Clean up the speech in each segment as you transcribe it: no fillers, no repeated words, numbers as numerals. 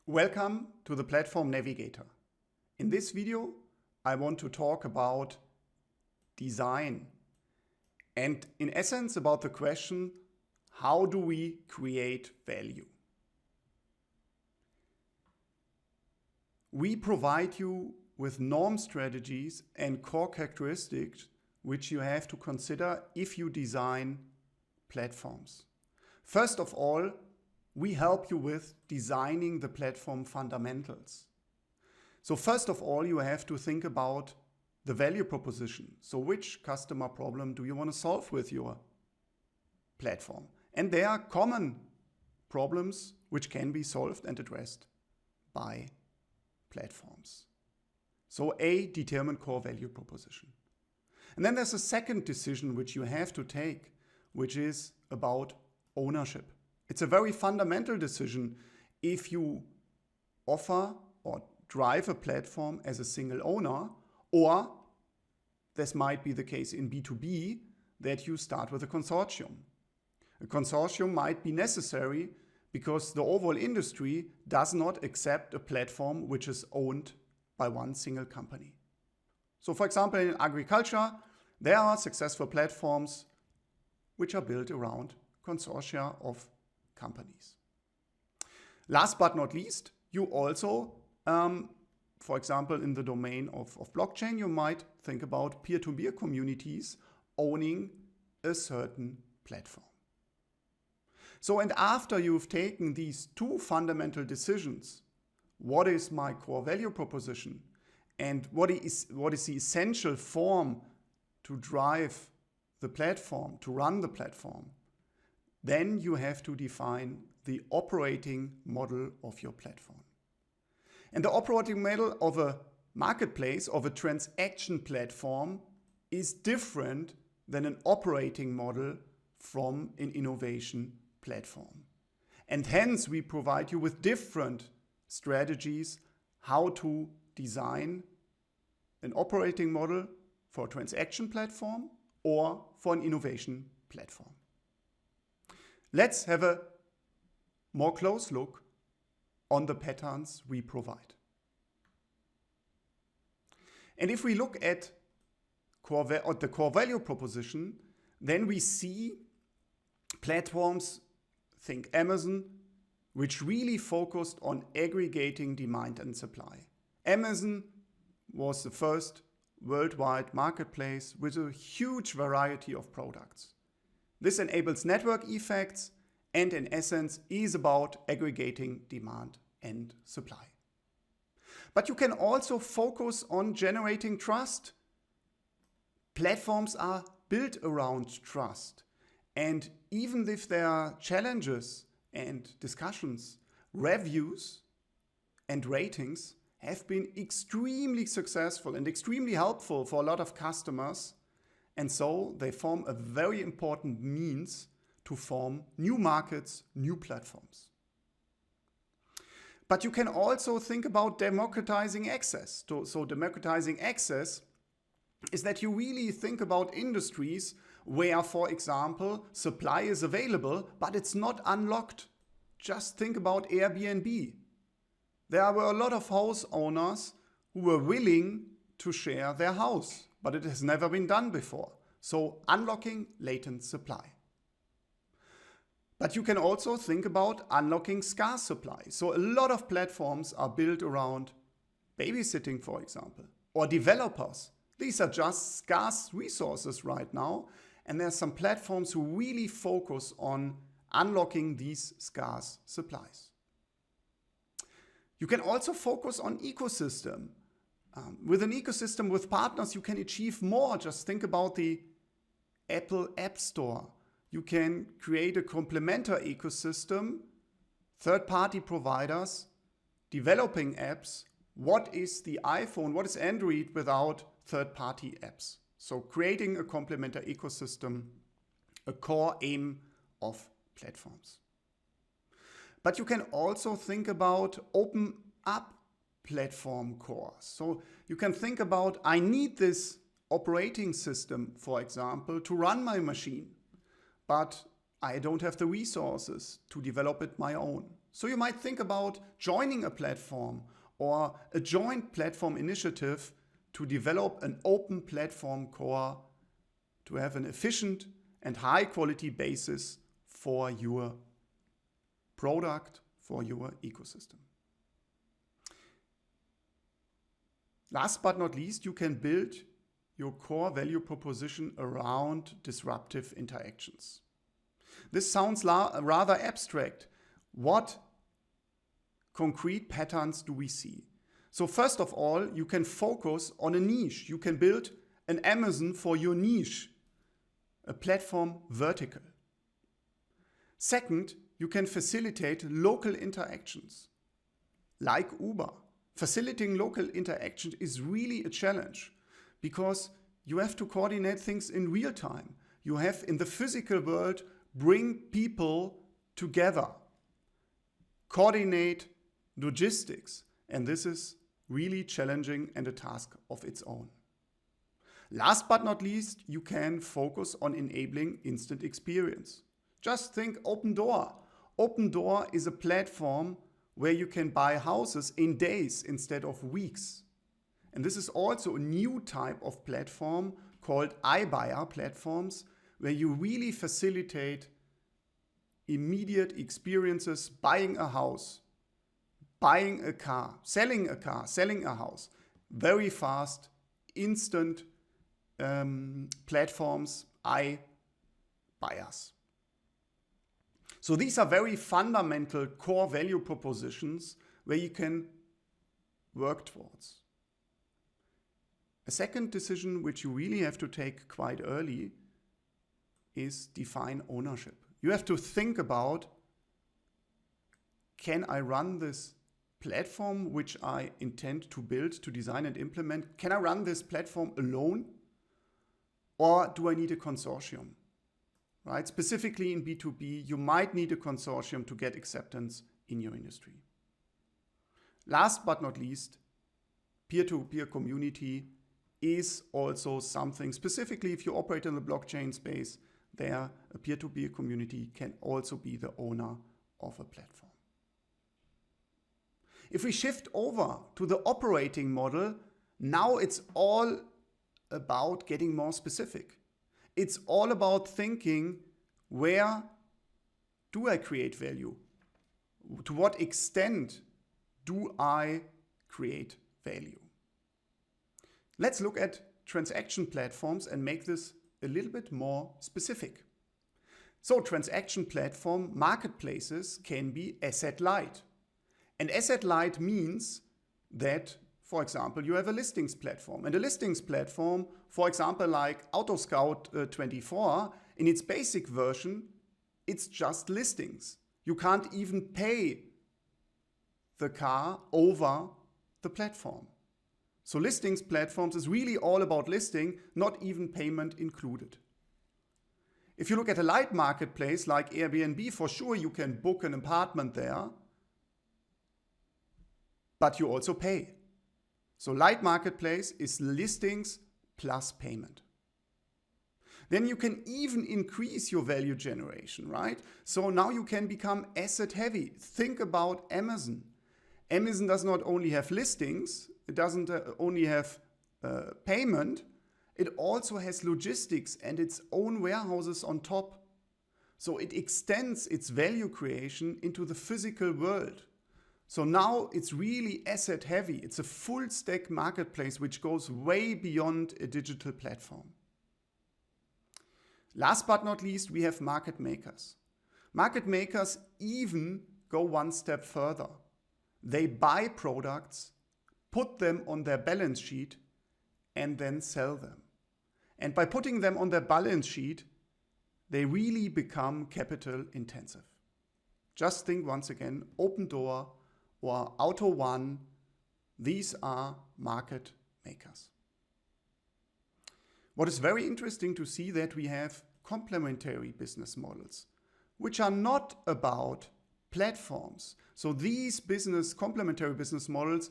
Welcome to the platform Navigator. In this video, I want to talk about design and in essence about the question, how do we create value? We provide you with norm strategies and core characteristics which you have to consider if you design platforms. First of all, we help you with designing the platform fundamentals. So first of all, you have to think about the value proposition. So which customer problem do you want to solve with your platform? And there are common problems which can be solved and addressed by platforms. So A, determine core value proposition. And then there's a second decision which you have to take, which is about ownership. It's a very fundamental decision if you offer or drive a platform as a single owner, or this might be the case in B2B that you start with a consortium. A consortium might be necessary because the overall industry does not accept a platform which is owned by one single company. So for example, in agriculture, there are successful platforms which are built around consortia of companies. Last but not least, you also, for example, in the domain of blockchain, you might think about peer-to-peer communities owning a certain platform. So, and after you've taken these two fundamental decisions, what is my core value proposition and what is the essential form to drive the platform, to run the platform, then you have to define the operating model of your platform. And the operating model of a marketplace, of a transaction platform, is different than an operating model from an innovation platform. And hence we provide you with different strategies how to design an operating model for a transaction platform or for an innovation platform. Let's have a more close look on the patterns we provide. And if we look at the core value proposition, then we see platforms, think Amazon, which really focused on aggregating demand and supply. Amazon was the first worldwide marketplace with a huge variety of products. This enables network effects and in essence is about aggregating demand and supply. But you can also focus on generating trust. Platforms are built around trust. And even if there are challenges and discussions, reviews and ratings have been extremely successful and extremely helpful for a lot of customers. And so they form a very important means to form new markets, new platforms. But you can also think about democratizing access. So democratizing access is that you really think about industries where, for example, supply is available, but it's not unlocked. Just think about Airbnb. There were a lot of house owners who were willing to share their house, but it has never been done before. So unlocking latent supply. But you can also think about unlocking scarce supply. So a lot of platforms are built around babysitting, for example, or developers. These are just scarce resources right now. And there's some platforms who really focus on unlocking these scarce supplies. You can also focus on ecosystem. With an ecosystem with partners, you can achieve more. Just think about the Apple App Store. You can create a complementary ecosystem, third-party providers, developing apps. What is the iPhone? What is Android without third-party apps? So creating a complementary ecosystem, a core aim of platforms. But you can also think about open up platform cores. So you can think about, I need this operating system, for example, to run my machine, but I don't have the resources to develop it my own. So you might think about joining a platform or a joint platform initiative to develop an open platform core to have an efficient and high quality basis for your product, for your ecosystem. Last but not least, you can build your core value proposition around disruptive interactions. This sounds rather abstract. What concrete patterns do we see? So first of all, you can focus on a niche. You can build an Amazon for your niche, a platform vertical. Second, you can facilitate local interactions, like Uber. Facilitating local interaction is really a challenge because you have to coordinate things in real time. You have, in the physical world, bring people together, coordinate logistics, and this is really challenging and a task of its own. Last but not least, you can focus on enabling instant experience. Just think Open Door. Open Door is a platform where you can buy houses in days instead of weeks. And this is also a new type of platform called iBuyer platforms, where you really facilitate immediate experiences, buying a house, buying a car, selling a house, very fast, instant platforms, iBuyers. So these are very fundamental core value propositions where you can work towards. A second decision which you really have to take quite early is define ownership. You have to think about, can I run this platform which I intend to build, to design and implement? Can I run this platform alone? Or do I need a consortium? Right? Specifically in B2B, you might need a consortium to get acceptance in your industry. Last but not least, peer-to-peer community is also something, specifically if you operate in the blockchain space, there a peer-to-peer community can also be the owner of a platform. If we shift over to the operating model, now it's all about getting more specific. It's all about thinking, where do I create value? To what extent do I create value? Let's look at transaction platforms and make this a little bit more specific. So transaction platform marketplaces can be asset light. And asset light means that, for example, you have a listings platform. And a listings platform, for example, like AutoScout24, in its basic version, it's just listings. You can't even pay the car over the platform. So listings platforms is really all about listing, not even payment included. If you look at a light marketplace like Airbnb, for sure you can book an apartment there, but you also pay. So light marketplace is listings plus payment. Then you can even increase your value generation, right? So now you can become asset heavy. Think about Amazon. Amazon does not only have listings, it doesn't only have payment, it also has logistics and its own warehouses on top. So it extends its value creation into the physical world. So now it's really asset heavy. It's a full stack marketplace which goes way beyond a digital platform. Last but not least, we have market makers. Market makers even go one step further. They buy products, put them on their balance sheet, and then sell them. And by putting them on their balance sheet, they really become capital intensive. Just think once again, Open Door or AutoOne, these are market makers. What is very interesting to see that we have complementary business models, which are not about platforms. So these complementary business models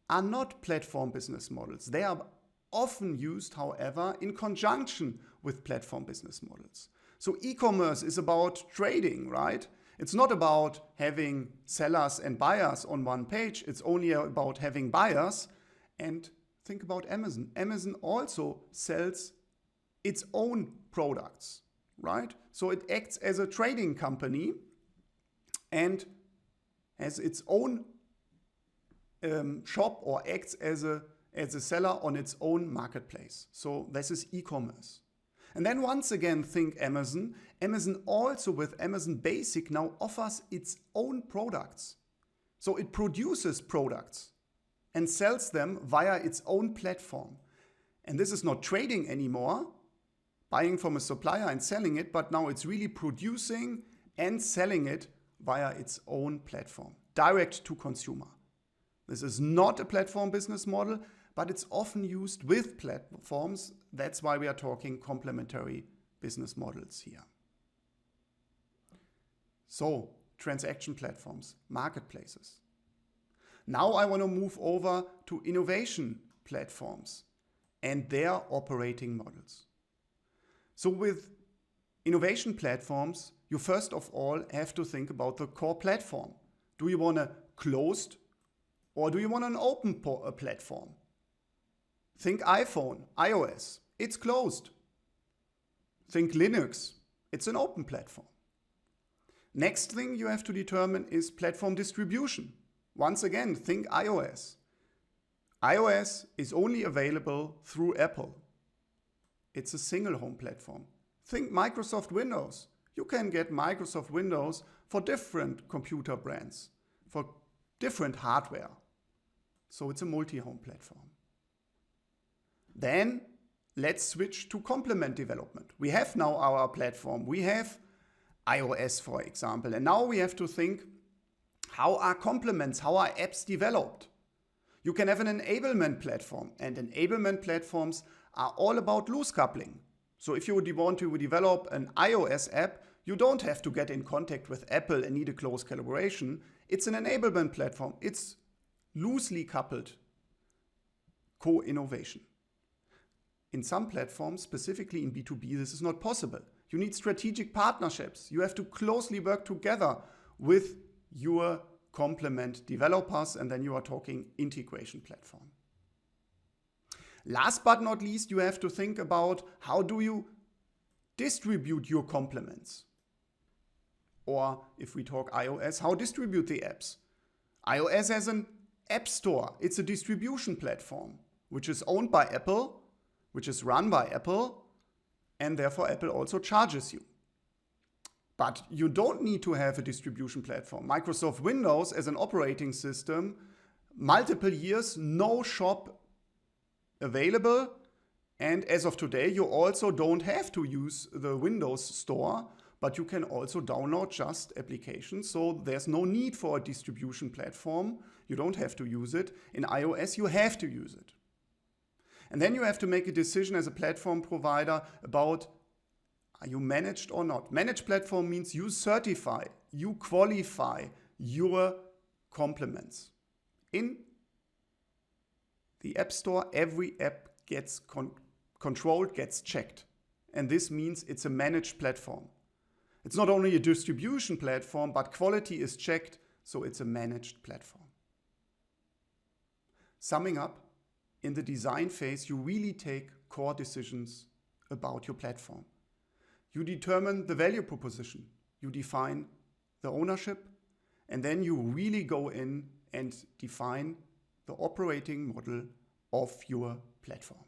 are not platform business models. They are often used, however, in conjunction with platform business models. So e-commerce is about trading, right? It's not about having sellers and buyers on one page. It's only about having buyers. And think about Amazon. Amazon also sells its own products, right? So it acts as a trading company and has its own shop, or acts as a seller on its own marketplace. So this is e-commerce. And then once again, think Amazon. Amazon also, with Amazon Basic, now offers its own products. So it produces products and sells them via its own platform. And this is not trading anymore, buying from a supplier and selling it, but now it's really producing and selling it via its own platform, direct to consumer. This is not a platform business model, but it's often used with platforms. That's why we are talking complementary business models here. So, transaction platforms, marketplaces. Now I want to move over to innovation platforms and their operating models. So with innovation platforms, you first of all have to think about the core platform. Do you want a closed or do you want an open platform? Think iPhone, iOS, it's closed. Think Linux, it's an open platform. Next thing you have to determine is platform distribution. Once again, think iOS. iOS is only available through Apple. It's a single home platform. Think Microsoft Windows. You can get Microsoft Windows for different computer brands, for different hardware. So it's a multi-home platform. Then let's switch to complement development. We have now our platform. We have iOS, for example. And now we have to think, how are complements, how are apps developed? You can have an enablement platform, and enablement platforms are all about loose coupling. So if you want to develop an iOS app, you don't have to get in contact with Apple and need a close collaboration. It's an enablement platform. It's loosely coupled co-innovation. In some platforms, specifically in B2B, this is not possible. You need strategic partnerships. You have to closely work together with your complement developers, and then you are talking integration platform. Last but not least, you have to think about how do you distribute your complements? Or if we talk iOS, how distribute the apps? iOS has an app store. It's a distribution platform, which is owned by Apple, which is run by Apple, and therefore Apple also charges you. But you don't need to have a distribution platform. Microsoft Windows as an operating system, multiple years, no shop available. And as of today, you also don't have to use the Windows Store, but you can also download just applications. So there's no need for a distribution platform. You don't have to use it. In iOS, you have to use it. And then you have to make a decision as a platform provider about, are you managed or not? Managed platform means you certify, you qualify your complements. In the App Store, every app gets controlled, gets checked. And this means it's a managed platform. It's not only a distribution platform, but quality is checked, so it's a managed platform. Summing up, in the design phase, you really take core decisions about your platform. You determine the value proposition, you define the ownership, and then you really go in and define the operating model of your platform.